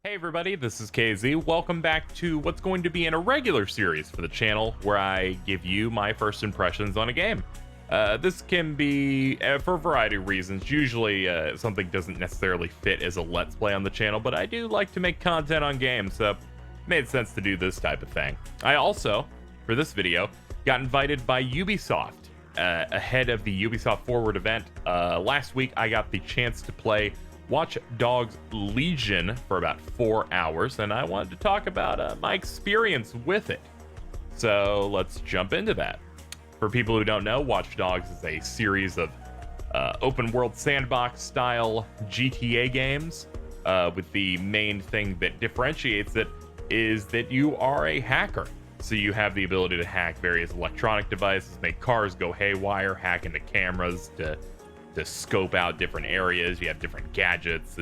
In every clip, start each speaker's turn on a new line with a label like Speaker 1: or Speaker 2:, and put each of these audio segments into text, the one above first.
Speaker 1: Hey everybody, this is KZ. Welcome back to what's going to be an irregular series for the channel where I give you my first impressions on a game. This can be for a variety of reasons. Usually something doesn't necessarily fit as a Let's Play on the channel, but I do like to make content on games, so it made sense to do this type of thing. I also, for this video, got invited by Ubisoft ahead of the Ubisoft Forward event. Last week I got the chance to play Watchdogs Legion for about 4 hours, and I wanted to talk about my experience with it. So let's jump into that. For people who don't know, Watch Dogs is a series of open world sandbox style GTA games, with the main thing that differentiates it is that you are a hacker. So you have the ability to hack various electronic devices, make cars go haywire, hack into cameras to scope out different areas. You have different gadgets.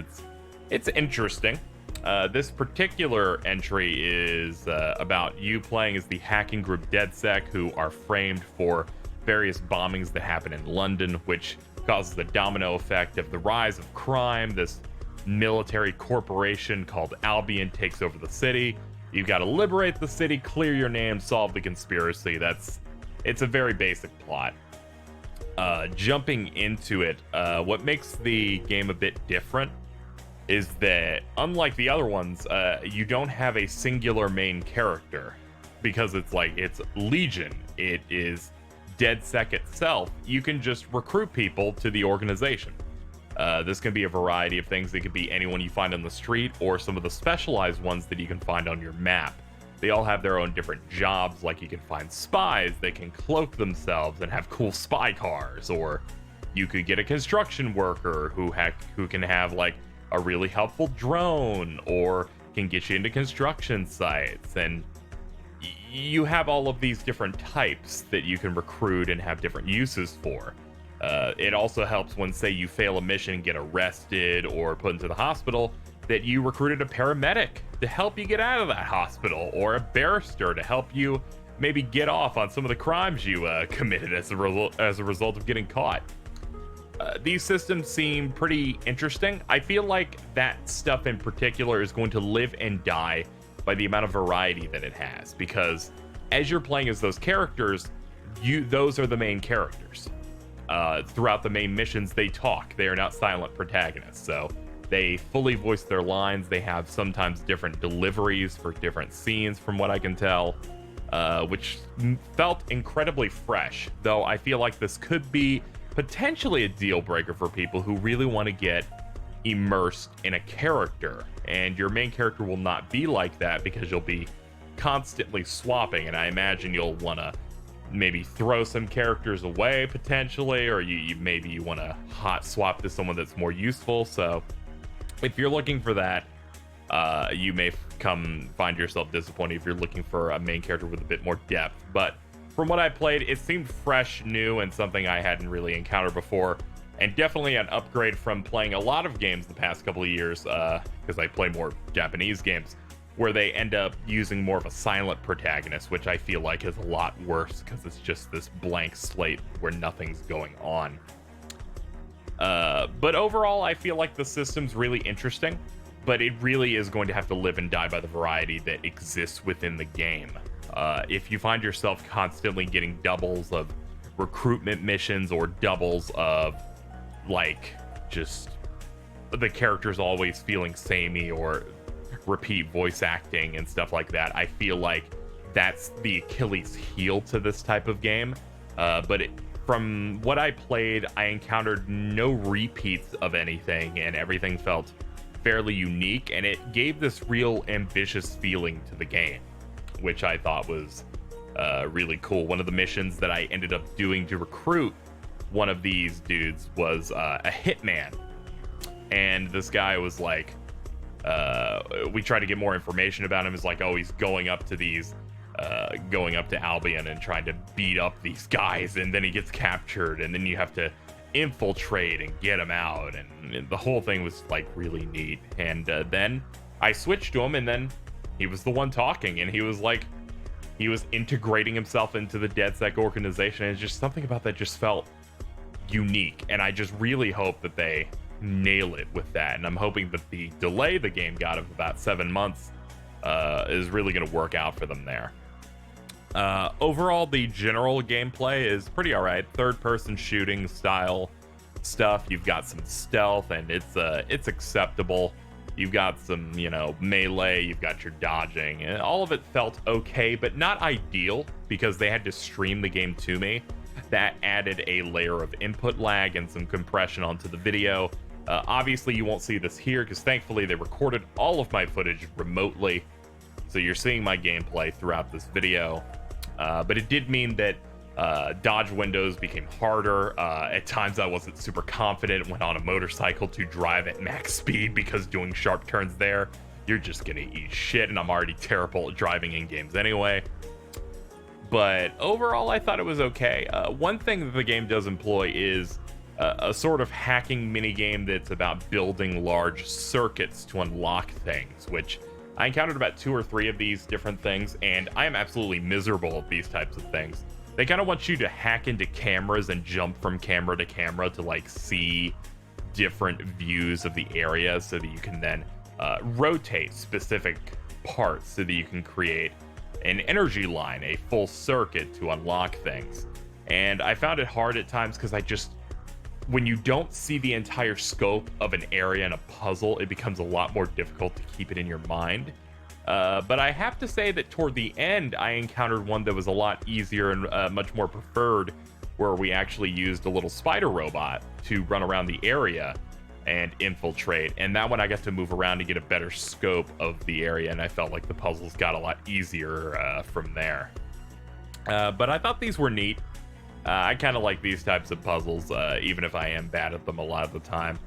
Speaker 1: It's interesting. This particular entry is about you playing as the hacking group DedSec, who are framed for various bombings that happen in London, which causes the domino effect of the rise of crime. This military corporation called Albion takes over the city. You've got to liberate the city, clear your name, solve the conspiracy. It's a very basic plot. Jumping into it, what makes the game a bit different is that, unlike the other ones, you don't have a singular main character, because it's Legion. It is DedSec itself. You can just recruit people to the organization. This can be a variety of things. It could be anyone you find on the street, or some of the specialized ones that you can find on your map. They all have their own different jobs. Like, you can find spies that can cloak themselves and have cool spy cars, or you could get a construction worker who can have like a really helpful drone, or can get you into construction sites. And you have all of these different types that you can recruit and have different uses for. It also helps when, say, you fail a mission and get arrested or put into the hospital, that you recruited a paramedic to help you get out of that hospital, or a barrister to help you maybe get off on some of the crimes you committed as a result of getting caught. These systems seem pretty interesting. I feel like that stuff in particular is going to live and die by the amount of variety that it has, because as you're playing as those characters, those are the main characters. Throughout the main missions, they talk. They are not silent protagonists, so they fully voice their lines. They have sometimes different deliveries for different scenes, from what I can tell, which felt incredibly fresh, though I feel like this could be potentially a deal breaker for people who really want to get immersed in a character. And your main character will not be like that, because you'll be constantly swapping, and I imagine you'll want to maybe throw some characters away potentially, or maybe you want to hot swap to someone that's more useful. So if you're looking for that, you may find yourself disappointed if you're looking for a main character with a bit more depth. But from what I played, it seemed fresh, new, and something I hadn't really encountered before, and definitely an upgrade from playing a lot of games the past couple of years, because I play more Japanese games, where they end up using more of a silent protagonist, which I feel like is a lot worse, because it's just this blank slate where nothing's going on. But overall, I feel like the system's really interesting, but it really is going to have to live and die by the variety that exists within the game. If you find yourself constantly getting doubles of recruitment missions, or doubles of, like, just the characters always feeling samey, or repeat voice acting and stuff like that, I feel like that's the Achilles heel to this type of game. From what I played, I encountered no repeats of anything, and everything felt fairly unique, and it gave this real ambitious feeling to the game, which I thought was really cool. One of the missions that I ended up doing to recruit one of these dudes was a hitman, and this guy was like, we tried to get more information about him. It's like, oh, he's going up to Albion and trying to beat up these guys, and then he gets captured, and then you have to infiltrate and get him out, and the whole thing was like really neat. And then I switched to him, and then he was the one talking, and he was integrating himself into the DedSec organization, and it's just something about that just felt unique. And I just really hope that they nail it with that, and I'm hoping that the delay the game got of about 7 months is really going to work out for them there. Overall, the general gameplay is pretty alright. Third-person shooting style stuff. You've got some stealth, and it's acceptable. You've got some, melee. You've got your dodging, and all of it felt okay, but not ideal because they had to stream the game to me. That added a layer of input lag and some compression onto the video. Obviously, you won't see this here because thankfully they recorded all of my footage remotely, so you're seeing my gameplay throughout this video. But it did mean that dodge windows became harder. At times I wasn't super confident when on a motorcycle to drive at max speed because doing sharp turns there, you're just gonna eat shit, and I'm already terrible at driving in games anyway. But overall, I thought it was okay. One thing that the game does employ is a sort of hacking minigame that's about building large circuits to unlock things, which I encountered about 2 or 3 of these different things, and I am absolutely miserable at these types of things. They kind of want you to hack into cameras and jump from camera to camera to like see different views of the area so that you can then rotate specific parts so that you can create an energy line, a full circuit to unlock things. And I found it hard at times because when you don't see the entire scope of an area in a puzzle, it becomes a lot more difficult to keep it in your mind. But I have to say that toward the end, I encountered one that was a lot easier and much more preferred, where we actually used a little spider robot to run around the area and infiltrate. And that one I got to move around to get a better scope of the area, and I felt like the puzzles got a lot easier from there. But I thought these were neat. I kind of like these types of puzzles, even if I am bad at them a lot of the time.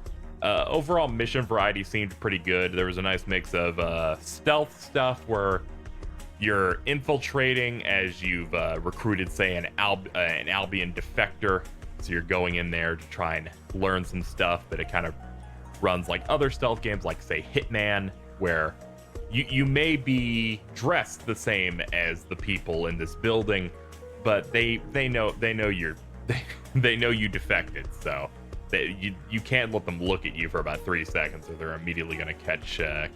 Speaker 1: Overall mission variety seemed pretty good. There was a nice mix of stealth stuff where you're infiltrating as you've recruited, say, an Albion defector. So you're going in there to try and learn some stuff, but it kind of runs like other stealth games, like, say, Hitman, where you may be dressed the same as the people in this building, but they know you defected, so you can't let them look at you for about 3 seconds, or they're immediately going to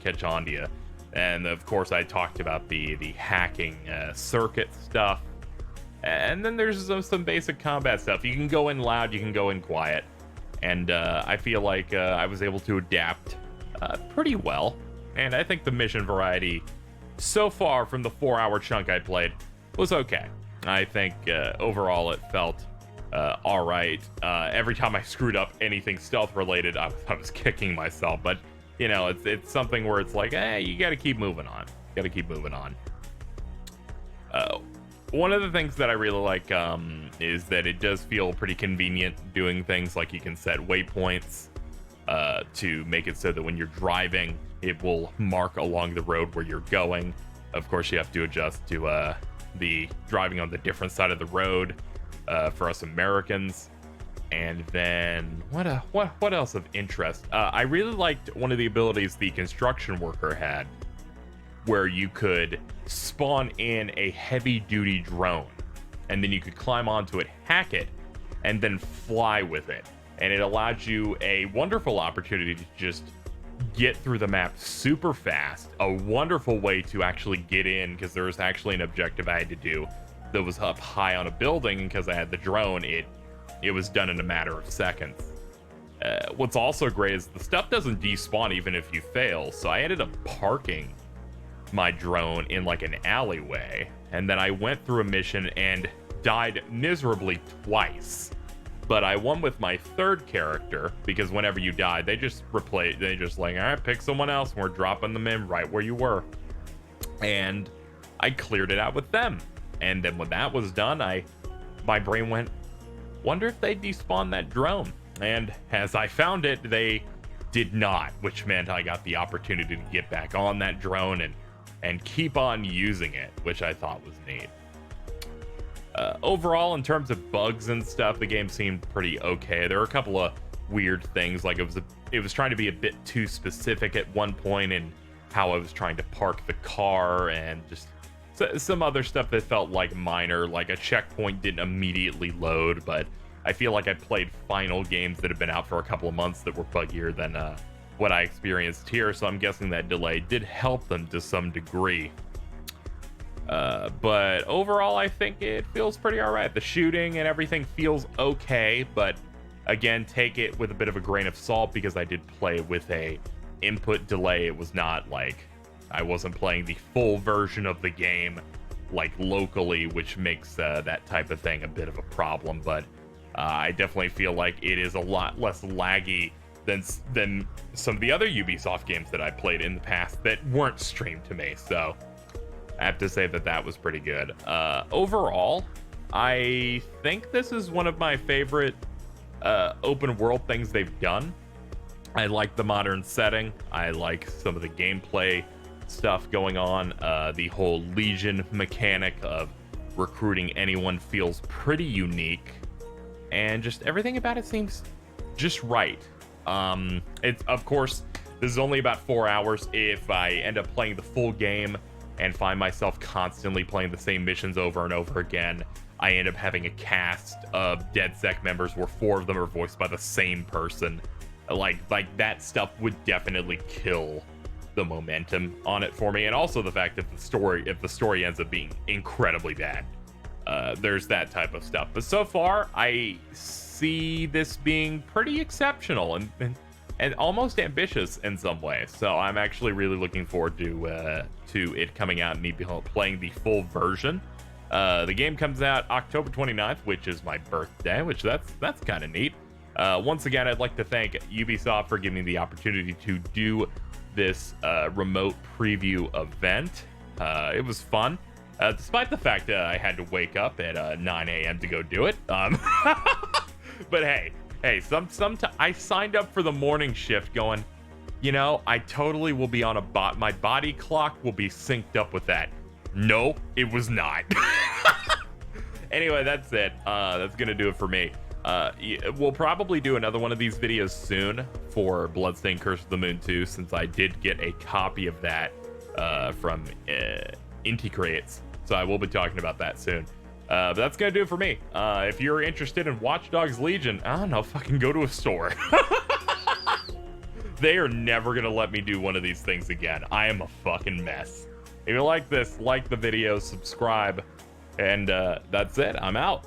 Speaker 1: catch on to you. And of course, I talked about the hacking circuit stuff, and then there's some basic combat stuff. You can go in loud, you can go in quiet, and I feel like I was able to adapt pretty well. And I think the mission variety so far from the 4-hour chunk I played was okay. I think overall it felt all right. Every time I screwed up anything stealth related, I was kicking myself. But it's something where it's like, you got to keep moving on. One of the things that I really like is that it does feel pretty convenient doing things like you can set waypoints to make it so that when you're driving, it will mark along the road where you're going. Of course, you have to adjust to the driving on the different side of the road for us Americans. And then what else of interest? I really liked one of the abilities the construction worker had, where you could spawn in a heavy duty drone, and then you could climb onto it, hack it, and then fly with it. And it allowed you a wonderful opportunity to just get through the map super fast. A wonderful way to actually get in, because there was actually an objective I had to do that was up high on a building, and because I had the drone, it was done in a matter of seconds. What's also great is the stuff doesn't despawn even if you fail, so I ended up parking my drone in like an alleyway, and then I went through a mission and died miserably twice. But I won with my third character, because whenever you die, they just like, all right, pick someone else, and we're dropping them in right where you were. And I cleared it out with them. And then when that was done, my brain went, wonder if they despawned that drone. And as I found it, they did not, which meant I got the opportunity to get back on that drone and keep on using it, which I thought was neat. Overall, in terms of bugs and stuff, the game seemed pretty okay. There were a couple of weird things, like it was trying to be a bit too specific at one point in how I was trying to park the car, and just some other stuff that felt like minor, like a checkpoint didn't immediately load, but I feel like I played final games that have been out for a couple of months that were buggier than what I experienced here, so I'm guessing that delay did help them to some degree. But overall, I think it feels pretty alright. The shooting and everything feels okay, but again, take it with a bit of a grain of salt because I did play with a input delay. It was not like I wasn't playing the full version of the game like locally, which makes that type of thing a bit of a problem, but I definitely feel like it is a lot less laggy than some of the other Ubisoft games that I played in the past that weren't streamed to me. So I have to say that that was pretty good. Overall, I think this is one of my favorite open world things they've done. I like the modern setting. I like some of the gameplay stuff going on. The whole Legion mechanic of recruiting anyone feels pretty unique, and just everything about it seems just right. It's, of course, this is only about 4 hours. If I end up playing the full game and find myself constantly playing the same missions over and over again, I end up having a cast of DedSec members where 4 of them are voiced by the same person. Like that stuff would definitely kill the momentum on it for me, and also the fact that if the story ends up being incredibly bad, there's that type of stuff. But so far, I see this being pretty exceptional and almost ambitious in some ways. So I'm actually really looking forward to it coming out and me playing the full version. The game comes out October 29th, which is my birthday, which that's kind of neat. Once again, I'd like to thank Ubisoft for giving me the opportunity to do this remote preview event. It was fun, despite the fact that I had to wake up at 9 a.m. to go do it. But hey, I signed up for the morning shift going, you know, I totally will be on my body clock will be synced up with that. No, it was not. Anyway, that's it. That's gonna do it for me. We'll probably do another one of these videos soon for Bloodstained Curse of the Moon 2, since I did get a copy of that from Inti Crates, so I will be talking about that soon. But that's gonna do it for me. If you're interested in Watchdogs Legion, I don't know, fucking go to a store. They are never gonna let me do one of these things again. I am a fucking mess. If you like this, like the video, subscribe, and that's it. I'm out.